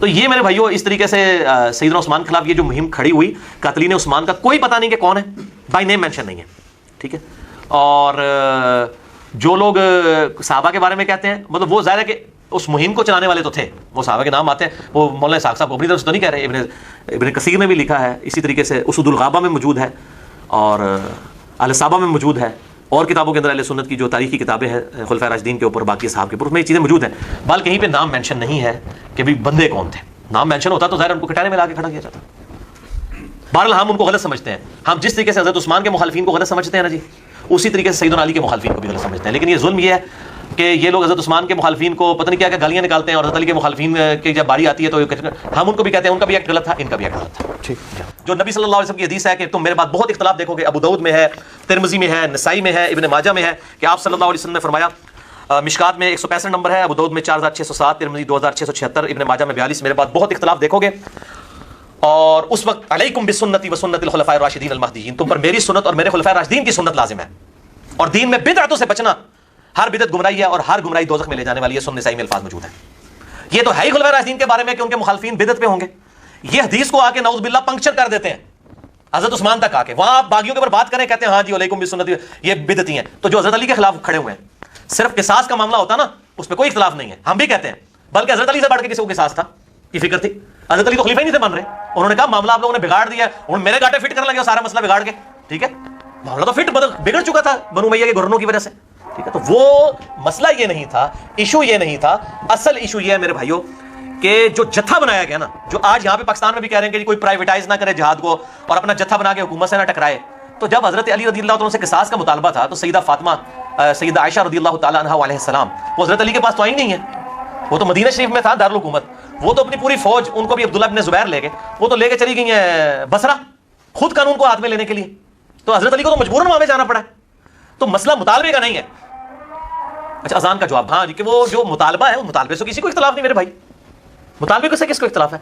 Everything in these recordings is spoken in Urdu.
تو یہ میرے بھائیوں اس طریقے سے سیدنا عثمان کے خلاف یہ جو مہم کھڑی ہوئی، قاتلین عثمان کا کوئی پتہ نہیں کہ کون ہے، بائی نیم مینشن نہیں ہے، ٹھیک ہے. اور جو لوگ صحابہ کے بارے میں کہتے ہیں، مطلب وہ ظاہر ہے کہ اس مہم کو چلانے والے تو تھے، وہ صحابہ کے نام آتے ہیں، وہ مولانا اسحاق صاحب اپنی طرف سے تو نہیں کہہ رہے، ابن کثیر نے بھی لکھا ہے، اسی طریقے سے اسود الغابہ میں موجود ہے، اور اہل صحابہ میں موجود ہے، اور کتابوں کے اندر اہل سنت کی جو تاریخی کتابیں ہیں خلفائے راشدین کے اوپر، باقی اصحاب کے اوپر، اس میں یہ چیزیں موجود ہیں. بال کہیں پہ نام مینشن نہیں ہے کہ بھی بندے کون تھے. نام مینشن ہوتا تو ظاہر ان کو کٹانے میں لا کے کھڑا کیا جاتا. بہرحال ہم ان کو غلط سمجھتے ہیں. ہم جس طریقے سے حضرت عثمان کے مخالفین کو غلط سمجھتے ہیں نا جی، اسی طریقے سے سیدنا علی کے مخالفین کو بھی غلط سمجھتے ہیں. لیکن یہ ظلم یہ ہے کہ یہ لوگ حضرت عثمان کے مخالفین کو پتہ نہیں کیا کیا گالیاں نکالتے ہیں، اور حضرت علی کے مخالفین کی جب باری آتی ہے تو ہم ان کو بھی کہتے ہیں ان کا بھی ایک غلط تھا، ان کا بھی ایک غلط تھا. جو نبی صلی اللہ علیہ وسلم کی حدیث ہے کہ تم میرے بعد بہت اختلاف دیکھو گے، ابو داؤد میں ہے، ترمذی میں ہے، نسائی میں ہے، ابن ماجہ میں ہے، کہ آپ صلی اللہ علیہ وسلم نے فرمایا، مشکات میں 165 نمبر ہے، ابو داؤد میں 4607، ترمذی 2676، ابن ماجہ میں 42، میرے بعد بہت اختلاف دیکھو گے. اور اس وقت علیکم بسنتی وسنت الخلفاء الراشدین المہدیین، تم پر میری سنت اور میرے خلفاء راشدین کی سنت لازم ہے. اور دین میں بدعتوں سے بچنا، ہر بدعت گمراہی ہے اور ہر گمراہی دوزخ میں لے جانے والی ہے. سنن نسائی میں الفاظ موجود ہیں. یہ تو ہے ہی خلفاء راشدین کے بارے میں کہ ان کے مخالفین بدعت پہ ہوں گے. یہ حدیث کو آ کے نعوذ باللہ پنکچر کر دیتے ہیں حضرت عثمان تک آ کے. وہاں آپ باغیوں کے اوپر بات کریں، کہتے ہیں ہاں جی علیکم بسنتی، یہ بدعتی ہیں. تو جو حضرت علی کے خلاف کھڑے ہوئے ہیں، صرف قصاص کا معاملہ ہوتا نا، اس پہ کوئی اختلاف نہیں ہے، ہم بھی کہتے ہیں. بلکہ حضرت علی سے بڑھ کے کسی کو قصاص تھا کی فکر تھی. حضرت علی تو خلیفہ ہی نہیں تھے مان رہے، انہوں نے کہا معاملہ آپ لوگوں نے بگاڑ دیا، انہوں میرے گاٹے فٹ کرنے لگے سارا مسئلہ بگاڑ کے. ٹھیک ہے، معاملہ تو فٹ بگڑ چکا تھا بنو امیہ کے گورنروں کی وجہ سے. ٹھیک ہے، تو وہ مسئلہ یہ نہیں تھا، ایشو یہ نہیں تھا. اصل ایشو یہ ہے میرے بھائیوں کہ جو جتھا بنایا گیا نا، جو آج یہاں پہ پاکستان میں بھی کہہ رہے ہیں کہ کوئی پرائیویٹائز نہ کرے جہاد کو اور اپنا جتھا بنا کے حکومت سے نہ ٹکرائے. تو جب حضرت علی رضی اللہ عنہ سے قصاص کا مطالبہ تھا تو سیدہ فاطمہ، سیدہ عائشہ رضی اللہ تعالی عنہا علیہ السلام، وہ حضرت علی کے پاس تو آئی نہیں ہے، وہ تو مدینہ شریف میں تھا دارالحکومت. وہ تو اپنی پوری فوج، ان کو بھی عبداللہ بن زبیر لے گئے، وہ تو لے کے چلی گئی ہیں بصرہ خود قانون کو ہاتھ میں لینے کے لیے. تو حضرت علی کو تو مجبوراً وہاں پہ جانا پڑا ہے. تو مسئلہ مطالبے کا نہیں ہے. اچھا، اذان کا جواب، ہاں جی، کہ وہ جو مطالبہ ہے، وہ مطالبے سے کسی کو اختلاف نہیں میرے بھائی. مطالبے سے کس کو اختلاف ہے؟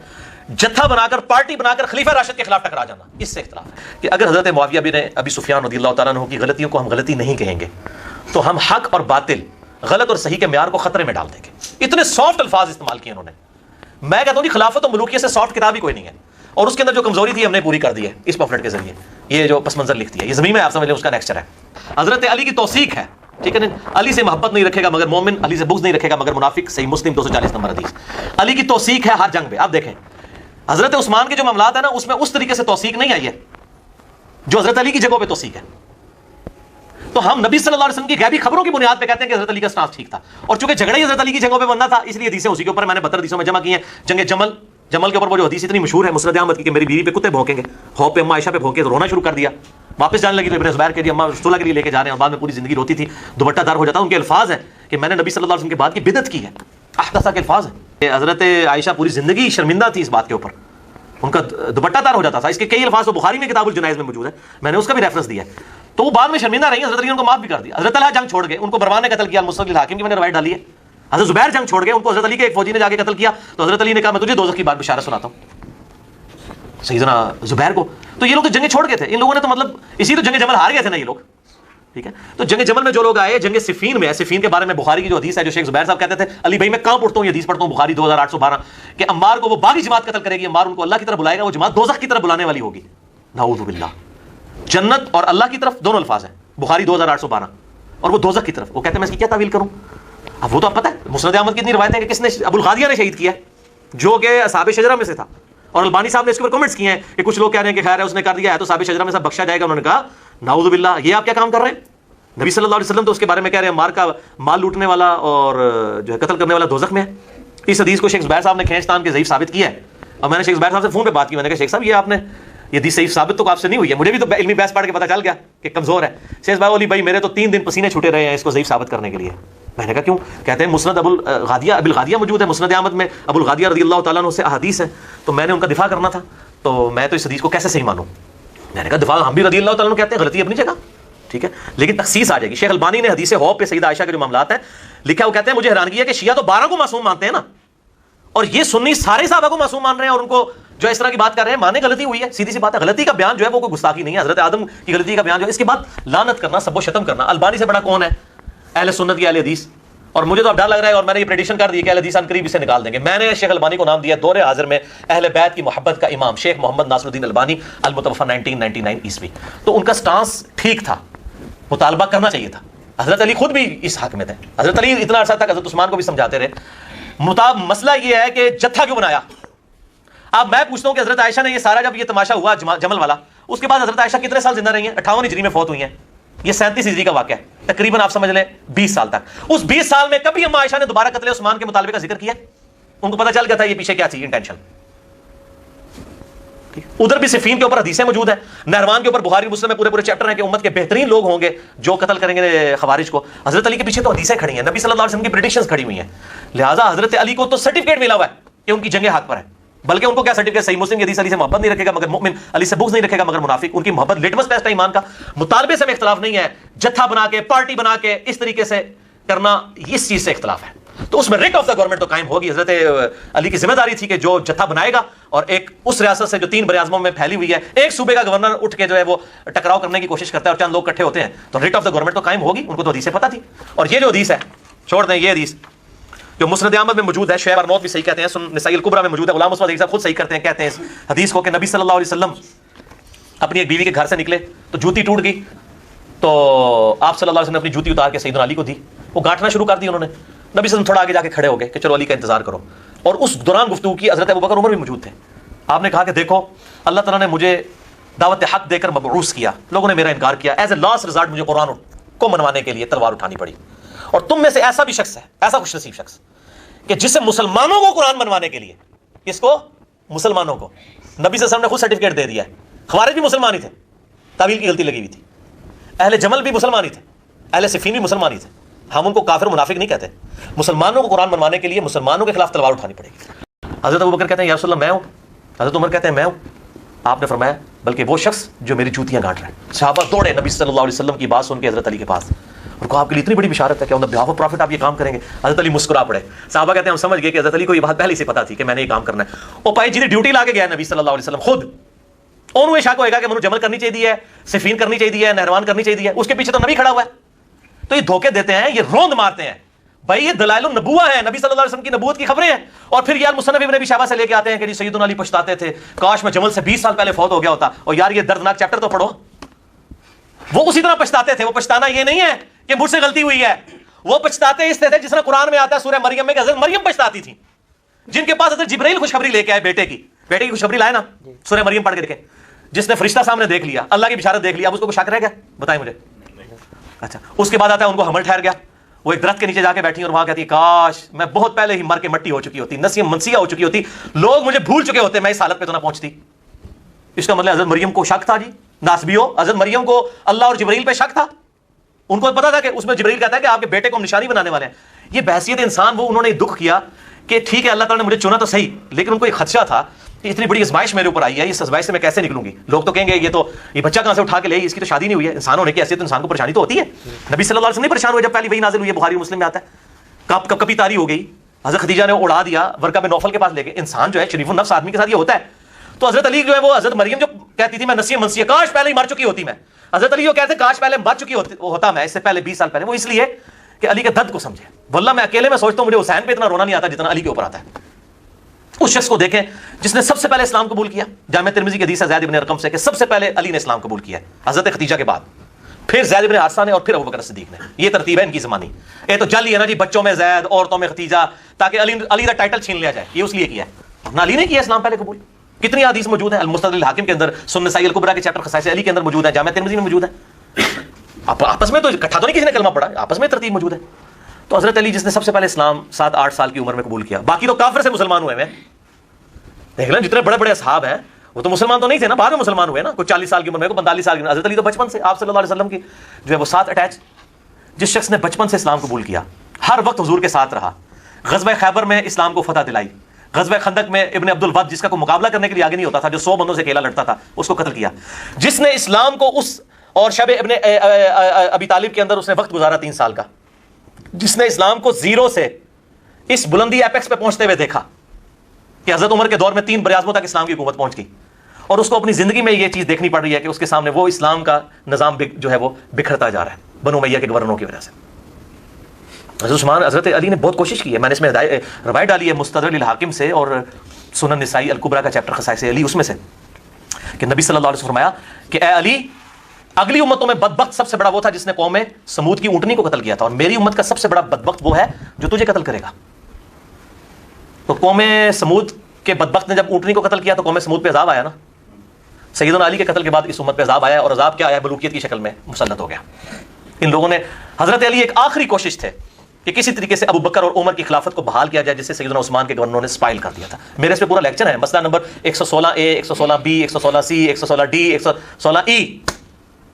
جتھا بنا کر، پارٹی بنا کر خلیفہ راشد کے خلاف ٹکرا جانا، اس سے اختلاف ہے. کہ اگر حضرت معاویہ بن ابی سفیان رضی اللہ تعالیٰ عنہ کی غلطیوں کو ہم غلطی نہیں کہیں گے تو ہم حق اور باطل، غلط اور صحیح کے معیار کو خطرے میں ڈال دیں گے. اتنے سافٹ الفاظ استعمال کیے انہوں نے. میں کہتا ہوں کہ خلافت و ملوکیت سے سافٹ کتاب ہی کوئی نہیں ہے. اور اس کے اندر جو کمزوری تھی ہم نے پوری کر دی ہے اس پمفلٹ کے ذریعے. یہ جو پس منظر لکھتی ہے، یہ زمین میں آپ سمجھ لیں اس کا نیکسچر ہے. حضرت علی کی توثیق ہے، ٹھیک ہے. علی سے محبت نہیں رکھے گا مگر مومن، علی سے بغض نہیں رکھے گا مگر منافق. صحیح مسلم 240 نمبر حدیث. علی کی توثیق ہے ہر جنگ میں. آپ دیکھیں حضرت عثمان کے جو معاملات ہیں نا، اس میں اس طریقے سے توثیق نہیں آئی ہے جو حضرت علی کی جگہوں پہ توثیق ہے. تو ہم نبی صلی اللہ علیہ وسلم کی غیبی خبروں کی بنیاد پہ کہتے ہیں کہ حضرت علی کا اسٹانس ٹھیک تھا. اور چونکہ جھگڑا ہی حضرت علی کی جگہوں پہ بننا تھا، اس لیے حدیثیں اسی کے اوپر میں نے 72 حدیثوں میں جمع کی ہیں. جنگ جمل کے اوپر وہ جو حدیث اتنی مشہور ہے مسند احمد کی کہ میری بیوی پہ کتے بھونکیں گے، ہو پہ اماں عائشہ پہ بھونکے تو رونا شروع کر دیا. واپس جانے لگی تو ابن زبیر کے لیے اماں رسول اللہ کے لیے لے کے جا رہے ہیں، بعد میں پوری زندگی روتی تھی، دوپٹہ دار ہو جاتا. ان کے الفاظ ہیں کہ میں نے نبی صلی اللہ علیہ وسلم کے بعد کی بدعت کی ہے. احدثہ کے الفاظ ہیں. حضرت عائشہ پوری زندگی شرمندہ تھی اس بات کے اوپر، ان کا دوپٹہ دار ہو جاتا تھا. اس کے کئی الفاظ تو بخاری میں کتاب الجنائز میں موجود ہے، میں نے اس کا بھی ریفرنس دیا ہے. تو وہ بعد میں شرمندہ رہی، حضرت علی نے ان کو معاف بھی کر دیا. حضرت طلحہ جنگ چھوڑ گئے، ان کو مروان نے قتل کیا، المستدرک الحاکم کی میں نے روایت ڈالی ہے. حضرت زبیر جنگ چھوڑ گئے، ان کو حضرت علی کے ایک فوجی نے جا کے قتل کیا، تو حضرت علی نے کہا میں تجھے دوزخ کی بات بشارت سناتا ہوں سیدنا زبیر کو. تو یہ لوگ تو جنگیں چھوڑ گئے تھے. ان لوگوں نے تو مطلب اسی تو جنگ جمل ہار گئے تھے نا یہ لوگ. ٹھیک ہے، تو جنگ جمل میں جو لوگ آئے، جنگ صفین میں، صفین کے بارے میں بخاری کی جو حدیث ہے، جو شیخ زبیر صاحب کہتے تھے علی بھائی میں کہاں پڑھتا ہوں یہ حدیث پڑھتا ہوں بخاری 2812 کہ عمار کو وہ باغی جماعت قتل کرے گی، عمار ان کو اللہ کی طرف بلائے گا، وہ جماعت دوزخ کی طرف بلانے والی ہوگی. نعوذ باللہ. جنت اور اللہ کی طرف دونوں الفاظ ہیں، بخاری 2812، اور وہ دوزخ کی طرف. وہ کہتے ہیں میں اس کی کیا تعویل کروں؟ اب وہ تو اب پتہ ہے مسند احمد کی اتنی روایتیں کہ کس نے، ابو الغادیہ نے شہید کیا ہے جو کہ اصحاب شجرہ میں سے تھا. اور البانی صاحب نے اس کے اوپر کمنٹس کیے ہیں کہ کچھ لوگ کہہ رہے ہیں کہ خیر ہے اس نے کر دیا ہے تو اصحاب شجرہ میں سب بخشا جائے گا. انہوں نے کہا نعوذ باللہ، یہ آپ کیا کام کر رہے ہیں؟ نبی صلی اللہ علیہ وسلم تو اس کے بارے میں کہہ رہے ہیں مار کا مال لوٹنے والا اور جو ہے قتل کرنے والا دوزخ میں ہے. اس حدیث کو شیخ زبیر صاحب نے کھینچ تان کے ضعیف ثابت کیا ہے. اور میں نے شیخ زبیر صاحب سے فون پہ بات کی، میں نے کہا شیخ صاحب یہ آپ نے یہ حدیث صحیح ثابت تو آپ سے نہیں ہوئی ہے، مجھے بھی تو علمی بحث پڑھ کے پتہ چل گیا کہ کمزور ہے. شیخ بھائی علی بھائی میرے تو 3 دن پسینے چھوٹے رہے ہیں اس کو ضعیف ثابت کرنے کے لیے. میں نے کہا کیوں؟ کہتے ہیں مسند ابو الغادیہ موجود ہے، مسند احمد میں ابو الغادیہ رضی اللہ تعالیٰ عنہ سے احادیث ہیں، تو میں نے ان کا دفاع کرنا تھا، تو میں تو اس حدیث کو کیسے صحیح مانوں؟ میں نے کہا دفاع ہم بھی رضی اللہ تعالیٰ عنہ کہتے ہیں، غلطی اپنی جگہ، ٹھیک ہے، لیکن تخصیص آ جائے گی. شیخ البانی نے حدیث حوض پہ سیدہ عائشہ کے جو معاملات ہیں لکھا، وہ کہتے ہیں مجھے حیرانگی ہے کہ شیعہ تو 12 کو معصوم مانتے ہیں نا، اور یہ سنی سارے صحابہ کو معصوم مان رہے ہیں، اور ان کو جو اس طرح کی بات کر رہے ہیں مانے غلطی ہوئی ہے. سیدھی سی بات ہے، غلطی کا بیان جو ہے وہ کوئی گستاخی نہیں ہے. حضرت آدم کی غلطی کا بیان جو ہے، اس کے بعد لعنت کرنا، سب و شتم کرنا. البانی سے بڑا کون ہے اہل سنت کی اہل حدیث؟ اور مجھے تو اب ڈر لگ رہا ہے، اور میں نے یہ پریڈکشن کر دی کہ اہل حدیث ان قریب اسے نکال دیں گے. میں نے شیخ البانی کو نام دیا دور حاضر میں اہل بیت کی محبت کا امام شیخ محمد ناصر الدین البانی المتوفی 1999 عیسوی. تو ان کا سٹانس ٹھیک تھا، مطالبہ کرنا چاہیے تھا. حضرت علی خود بھی اس حق میں تھے. حضرت علی اتنا عرصہ تک حضرت عثمان کو بھی سمجھاتے رہے. مسئلہ یہ ہے کہ جتھا کیوں بنایا. اب میں پوچھتا ہوں کہ حضرت عائشہ نے یہ سارا جب یہ تماشا ہوا جمل والا، اس کے بعد حضرت عائشہ کتنے سال زندہ رہی ہیں؟ 58 ہجری میں فوت ہوئی ہیں. یہ 37 ہجری کا واقعہ ہے، تقریباً آپ سمجھ لیں 20 سال تک. اس 20 سال میں کبھی اما عائشہ نے دوبارہ قتل عثمان کے مطالبے کا ذکر کیا؟ ان کو پتہ چل گیا تھا یہ پیچھے کیا تھی انٹینشن. ادھر بھی صفین کے اوپر حدیثیں موجود ہیں، نہروان کے اوپر بخاری مسلم میں پورے چیپٹر ہیں کہ امت کے بہترین لوگ ہوں گے جو قتل کریں گے خوارج کو. حضرت علی کے پیچھے تو حدیثیں کھڑی ہیں، نبی صلی اللہ علیہ وسلم کی پریڈکشنز کھڑی ہوئی ہیں. لہٰذا حضرت علی کو تو سرٹیفکیٹ ملا ہوا ہے کہ ان کی جنگ حق پر ہے. بلکہ ان کو کیا سرٹیفکیٹ؟ صحیح مسلم کی حدیث علی سے محبت نہیں رکھے گا مگر مومن، علی سے بغض نہیں رکھے گا مگر منافق. ان کی محبت لٹمس ٹیسٹ ہے ایمان کا. مطالبے سے میں اختلاف نہیں ہے، جتھا بنا کے پارٹی بنا کے اس طریقے سے کرنا، اس چیز سے اختلاف ہے. تو اس میں ریٹ آف دا گورنمنٹ تو قائم ہوگی. حضرت علی کی ذمہ داری تھی کہ جو جتھا بنائے گا، اور ایک اس ریاست سے جو 3 براعظموں میں پھیلی ہوئی ہے، ایک صوبے کا گورنر اٹھ کے جو ہے وہ ٹکراؤ کرنے کی کوشش کرتا ہے اور چند لوگ اکٹھے ہوتے ہیں، تو ریٹ آف دا گورنمنٹ تو قائم ہوگی. ان کو تو حدیثیں پتہ تھی. اور یہ جو حدیث ہے، چھوڑ دیں یہ حدیث جو مسند احمد میں موجود ہے، شعیب ارنوت بھی صحیح کہتے ہیں، نسائی الکبریٰ میں موجود ہے، غلام مسعود صاحب خود صحیح کرتے ہیں، کہتے ہیں اس حدیث کو کہ نبی صلی اللہ علیہ وسلم اپنی ایک بیوی کے گھر سے نکلے تو جوتی ٹوٹ گئی، تو آپ صلی اللہ علیہ وسلم نے اپنی جوتی اتار کے سیدنا علی کو دی. وہ گانٹنا شروع کر دی انہوں نے. نبی صلی اللہ علیہ وسلم تھوڑا آگے جا کے کھڑے ہو گئے کہ چلو علی کا انتظار کرو. اور اس دوران گفتگو کی حضرت ابوبکر عمر بھی موجود تھے. آپ نے کہا کہ دیکھو اللہ تعالیٰ نے مجھے دعوت حق دے کر مبعوث کیا، لوگوں نے میرا انکار کیا، ایز اے لاسٹ ریزارٹ مجھے قرآن کو منوانے کے لیے تلوار اٹھانی پڑی. اور تم میں سے ایسا بھی شخص ہے، ایسا خوش نصیب شخص کہ جسے مسلمانوں کو قرآن منوانے کے لیے، کس کو؟ مسلمانوں کو. نبی صلی اللہ علیہ وسلم نے خود سرٹیفکیٹ دے دیا ہے. خوارج بھی مسلمان ہی تھے، تعویل کی غلطی لگی ہوئی تھی. اہل جمل بھی مسلمان ہی تھے، اہل صفین بھی مسلمان ہی تھے. ہم ان کو کافر منافق نہیں کہتے. مسلمانوں کو قرآن منوانے کے لیے مسلمانوں کے خلاف تلوار اٹھانی پڑے گی. حضرت ابوبکر کہتے ہیں یا رسول اللہ میں ہوں. حضرت عمر کہتے ہیں میں ہوں. آپ نے فرمایا بلکہ وہ شخص جو میری جوتیاں گانٹ رہا ہے. صحابہ دوڑے نبی صلی اللہ علیہ وسلم کی بات سن کے حضرت علی کے پاس، اور کہا آپ کے لیے اتنی بڑی بشارت ہے کہ آن دی بہاف آف پروفٹ آپ یہ کام کریں گے. حضرت علی مسکرا پڑے. صحابہ کہتے ہیں ہم سمجھ گئے کہ حضرت علی کو یہ بات پہلے سے پتا تھی کہ میں نے یہ کام کرنا ہے. وہ پائی جی ڈیوٹی لا کے گیا نبی صلی اللہ علیہ وسلم خود. انہوں یہ شک ہوئے گا کہ منو جمل کرنی چاہیے، صفین کرنی چاہیے، نہروان کرنی چاہیے. اس کے پیچھے تو نبی کھڑا ہوا ہے. تو یہ دھوکے دیتے ہیں، یہ روند مارتے ہیں. بھائی یہ دلائل النبوہ ہے، نبی صلی اللہ علیہ وسلم کی نبوت کی خبریں ہیں. اور پھر یار مصنف ابن ابی شیبہ سے لے کے آتے ہیں کہ جی سیدنا علی پچھتاتے تھے کاش میں جمل سے 20 سال پہلے فوت ہو گیا ہوتا. اور یار یہ دردناک چیپٹر تو پڑھو. وہ اسی طرح پچھتاتے تھے. وہ پچھتانا یہ نہیں ہے کہ مجھ سے غلطی ہوئی ہے، وہ پچھتاتے اس طرح جس طرح قرآن میں آتا ہے سورہ مریم میں کہ حضرت مریم پچھتاتی تھی، جن کے پاس حضرت جبرائیل خوشخبری لے کے آئے بیٹے کی خوشخبری لائے نا. سورہ مریم پڑھ کے دیکھیں. جس نے فرشتہ سامنے دیکھ لیا، اللہ کی بشارت دیکھ لیا، اب اس کو کوئی شک رہ گیا؟ بتائیں مجھے. اچھا اس کے بعد آتا ہے ان کو حمل ٹھہر گیا. وہ ایک درخت کے نیچے جا کے بیٹھی اور وہاں کہتی ہے کاش میں بہت پہلے ہی مر کے مٹی ہو چکی ہوتی، نسیم منسیہ ہو چکی ہوتی، لوگ مجھے بھول چکے ہوتے، میں اس حالت پہ تو نہ پہنچتی. اس کا مطلب حضرت مریم کو شک تھا. جی ناسبیو، حضرت مریم کو اللہ اور جبرائیل پہ شک تھا. ان کو پتا تھا کہ اس میں جبرائیل کہتا ہے کہ آپ کے بیٹے کو ہم نشانی بنانے والے ہیں. یہ بحثیت انسان وہ انہوں نے دکھ کیا کہ ٹھیک ہے اللہ تعالیٰ نے مجھے چنا تو صحیح، لیکن ان کو ایک خدشہ تھا کہ اتنی بڑی ازمائش میرے اوپر آئی ہے، اس ازمائش سے میں کیسے نکلوں گی؟ لوگ تو کہیں گے یہ بچہ کہاں سے اٹھا کے لے، اس کی تو شادی نہیں ہوئی ہے. انسان ہونے کی حیثیت انسان کو پریشانی تو ہوتی ہے. نبی صلی اللہ علیہ وسلم نہیں پریشان ہوئے جب پہلی وحی نازل ہوئی ہے، بخاری مسلم میں آتا ہے. کبھی تاری ہو گئی، حضرت خدیجہ نے اڑا دیا، ورقہ بن نوفل کے پاس لے گئے. انسان جو ہے شریف النفس آدمی کے ساتھ یہ ہوتا ہے. تو حضرت علی جو ہے وہ حضرت مریم جو کہتی تھی میں نسیہ منسیہ کاش پہلے ہی مر چکی ہوتی، میں حضرت علی جو کہتے ہیں کاش پہلے مر چکی ہوتا میں اس سے پہلے 20 سال پہلے. وہ اس لیے کہ علی کے درد کو سمجھے. واللہ میں اکیلے میں سوچتا ہوں مجھے حسین پہ اتنا رونا نہیں آتا جتنا علی کے اوپر آتا ہے. اس شخص کو دیکھیں جس نے سب سے پہلے اسلام قبول کیا. جامع ترمذی کی حدیث ہے زید بن ارقم سے کہ سب سے پہلے علی نے اسلام قبول کیا ہے، حضرت خدیجہ کے بعد، پھر زید بن حارثہ نے، اور پھر ابوبکر صدیق نے. یہ ترتیب ہے ان کی زمانی. یہ تو جل ہی ہے نا جی، بچوں میں زید، عورتوں میں خدیجہ، تاکہ علی کا ٹائٹل چھین لیا جائے. یہ اس لیے کیا ہے، نہ علی نے کیا اسلام پہلے قبول. کتنی حدیث موجود ہیں المستدرک الحاکم کے اندر، سنن نسائی الکبریٰ کے چیپٹر خصائص علی کے اندر موجود ہے، جامع ترمذی میں موجود ہے. آپس میں تو اکٹھا تو نہیں کسی نے کلمہ پڑھا، آپس میں ترتیب موجود ہے. تو حضرت علی جس نے سب سے پہلے اسلام 7-8 سال کی عمر میں قبول کیا، باقی تو کافر سے مسلمان ہوئے ہیں. دیکھ لیں جتنے بڑے بڑے اصحاب ہیں وہ تو مسلمان تو نہیں تھے نا، بعد میں مسلمان ہوئے نا. کوئی 40 سال کی عمر میں، کوئی 45 سال کی عمر. حضرت علی تو بچپن سے آپ صلی اللہ علیہ وسلم کی جو ہے وہ ساتھ اٹیچ. جس شخص نے بچپن سے اسلام قبول کیا، ہر وقت حضور کے ساتھ رہا، غزوہ خیبر میں اسلام کو فتح دلائی، غزوہ خندق میں ابن عبد الود جس کا کوئی مقابلہ کرنے کے لیے آگے نہیں ہوتا تھا، جو 100 بندوں سے اکیلا لڑتا تھا، اس کو قتل کیا. جس نے اسلام کو اس اور شب ابن ابی طالب کے اندر اس نے وقت گزارا 3 سال کا. جس نے اسلام کو زیرو سے اس بلندی ایپیکس پہ پہنچتے ہوئے دیکھا کہ حضرت عمر کے دور میں 3 براعظموں تک اسلام کی حکومت پہنچ گئی، اور اس کو اپنی زندگی میں یہ چیز دیکھنی پڑ رہی ہے کہ اس کے سامنے وہ اسلام کا نظام جو ہے وہ بکھرتا جا رہا ہے بنو امیہ کے گورنروں کی وجہ سے. حضرت علی نے بہت کوشش کی ہے. میں نے اس میں روایت ڈالی ہے مستدرک الحاکم سے اور سنن نسائی الکبریٰ کا چیپٹر خصائص علی اس میں سے کہ نبی صلی اللہ علیہ وسلم فرمایا کہ اے علی اگلی امتوں میں بدبخت سب سے بڑا وہ تھا جس نے قوم سمود کی اونٹنی کو قتل کیا تھا, اور میری امت کا سب سے بڑا بدبخت وہ ہے جو تجھے قتل کرے گا. تو قوم سمود کے بدبخت نے جب اونٹنی کو قتل کیا تو قوم سمود پہ عذاب آیا نا. سیدنا علی کے قتل کے بعد اس امت پہ عذاب آیا, اور عذاب کیا آیا؟ بلوکیت کی شکل میں مسلط ہو گیا. ان لوگوں نے حضرت علی ایک آخری کوشش تھے کہ کسی طریقے سے ابو بکر اور عمر کی خلافت کو بحال کیا جائے, جسے سیدنا عثمان کے گورنروں نے اسپائل کر دیا تھا. میرے اس پہ پورا لیکچر ہے, مسئلہ number 116A, 116B, 116C, 116D, 116E,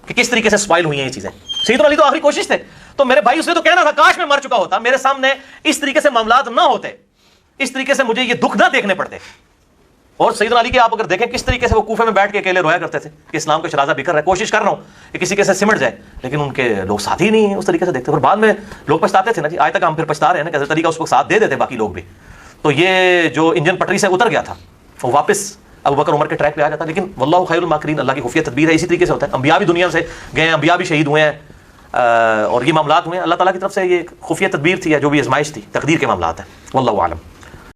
کہ کس طریقے سے اسپائل ہوئی ہیں یہ چیزیں. سیدنا علی تو آخری کوشش تھے. تو میرے بھائی اس نے تو کہنا تھا کاش میں مر چکا ہوتا, میرے سامنے اس طریقے سے معاملات نہ ہوتے, اس طریقے سے مجھے یہ دکھ نہ دیکھنے پڑتے. اور سیدنا علی کے آپ اگر دیکھیں کس طریقے سے وہ کوفے میں بیٹھ کے اکیلے رویا کرتے تھے کہ اسلام کا شرازہ بکھر رہا ہے, کوشش کر رہا ہوں کہ کسی کے سے سمٹ جائے, لیکن ان کے لوگ ساتھ ہی نہیں ہیں اس طریقے سے دیکھتے. اور بعد میں لوگ پچھتاتے تھے نا جی, آج تک ہم پھر پچھتا رہے ہیں نا کہ حضرت علی کا اس وقت ساتھ دے دیتے باقی لوگ بھی. تو یہ جو انجن پٹری سے اتر گیا تھا وہ واپس ابو بکر عمر کے ٹریک پہ آ جاتا. لیکن واللہ خیر الماکرین, اللہ کی خفیہ تدبیر ہے. اسی طریقے سے ہوتا ہے, انبیاء بھی دنیا سے گئے ہیں, انبیاء بھی شہید ہوئے ہیں, اور یہ معاملات ہوئے ہیں. اللہ تعالیٰ کی طرف سے یہ خفیہ تدبیر تھی, جو بھی آزمائش تھی, تقدیر کے معاملات ہیں. واللہ اعلم.